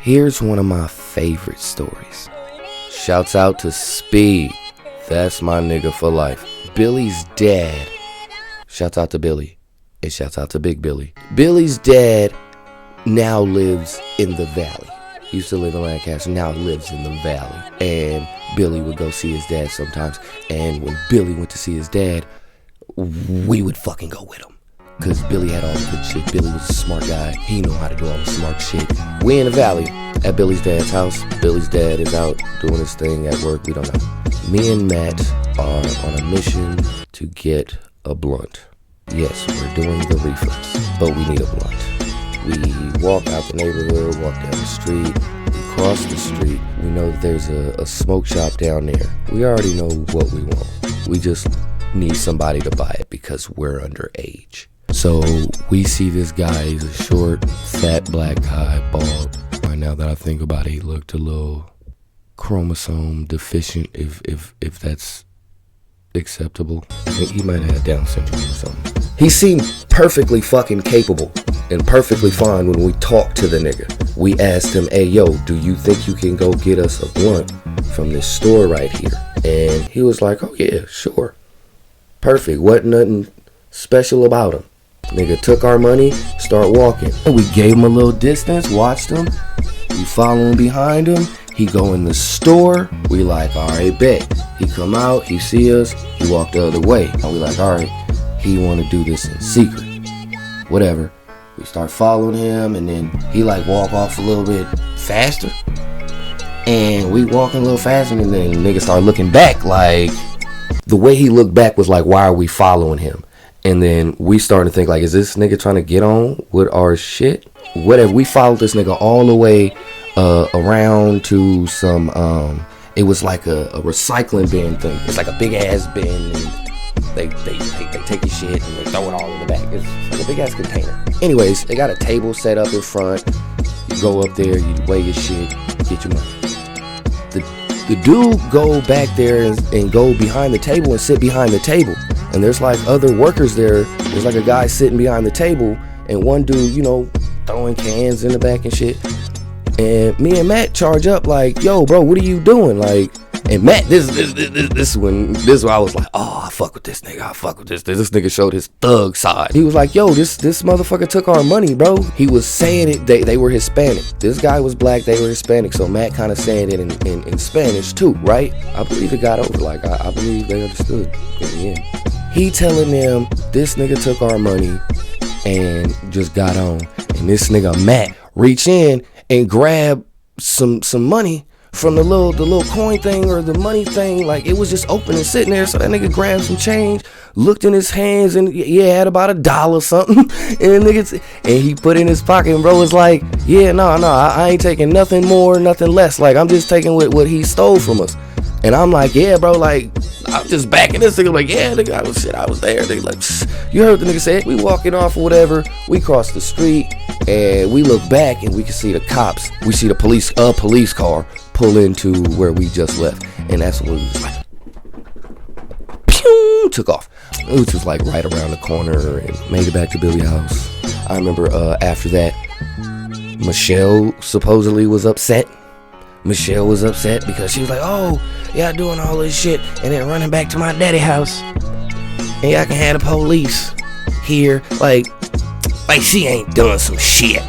Here's one of my favorite stories. Shouts out to Speedy. That's my nigga for life. Billy's dad. Shouts out to Billy. And shouts out to Big Billy. Billy's dad now lives in the valley. He used to live in Lancaster, now lives in the valley. And Billy would go see his dad sometimes. And when Billy went to see his dad, we would fucking go with him. Cause Billy had all the good shit. Billy was a smart guy. He knew how to do all the smart shit. We in the valley at Billy's dad's house. Billy's dad is out doing his thing at work. We don't know. Me and Matt are on a mission to get a blunt. Yes, we're doing the reefers, but we need a blunt. We walk out the neighborhood, walk down the street, we cross the street. We know that there's a smoke shop down there. We already know what we want. We just need somebody to buy it because we're underage. So we see this guy, he's a short, fat black guy, bald. Right now that I think about it, he looked a little chromosome deficient, if that's acceptable. I think he might have had Down syndrome or something. He seemed perfectly fucking capable and perfectly fine when we talked to the nigga. We asked him, hey yo, do you think you can go get us a blunt from this store right here? And he was like, oh yeah, sure. Perfect, wasn't nothing special about him. Nigga took our money, start walking. We gave him a little distance, watched him. We following behind him. He go in the store. We like, all right, bet. He come out, he see us, he walk the other way. And we like, all right, he want to do this in secret. Whatever. We start following him, and then he like walk off a little bit faster. And we walking a little faster, and then nigga start looking back. Like, the way he looked back was like, why are we following him? And then we started to think like, is this nigga trying to get on with our shit? Whatever. We followed this nigga all the way around to some it was like a recycling bin thing. It's like a big ass bin, and they take your shit and they throw it all in the back. It's like a big ass container. Anyways, they got a table set up in front. You go up there, you weigh your shit, get your money. The dude go back there and go behind the table and sit behind the table. And there's like other workers there. There's like a guy sitting behind the table and one dude, you know, throwing cans in the back and shit. And me and Matt charge up like, yo, bro, what are you doing? Like, and Matt, this when I was like, oh, I fuck with this nigga. I fuck with this. This nigga showed his thug side. He was like, yo, this motherfucker took our money, bro. He was saying it. They were Hispanic. This guy was black. They were Hispanic. So Matt kind of saying it in Spanish too, right? I believe it got over. Like, I believe they understood in the end. He telling them this nigga took our money and just got on. And this nigga Matt reach in and grab some money from the little coin thing or the money thing. Like, it was just open and sitting there. So that nigga grabbed some change, looked in his hands, and yeah, had about $1 something. And he put in his pocket, and bro was like, yeah, no, I ain't taking nothing more, nothing less. Like, I'm just taking what he stole from us. And I'm like, yeah, bro, like, I'm just backing this nigga. Like, yeah, nigga, I was there. Nigga, like, you heard the nigga say it. We walking off or whatever. We cross the street, and we look back, and we can see the cops. We see the police car pull into where we just left. And that's when we was like, pew, took off. It was just like right around the corner and made it back to Billy's house. I remember after that, Michelle supposedly was upset. Michelle was upset because she was like, oh, y'all doing all this shit and then running back to my daddy house. And y'all can have the police here. Like she ain't doing some shit.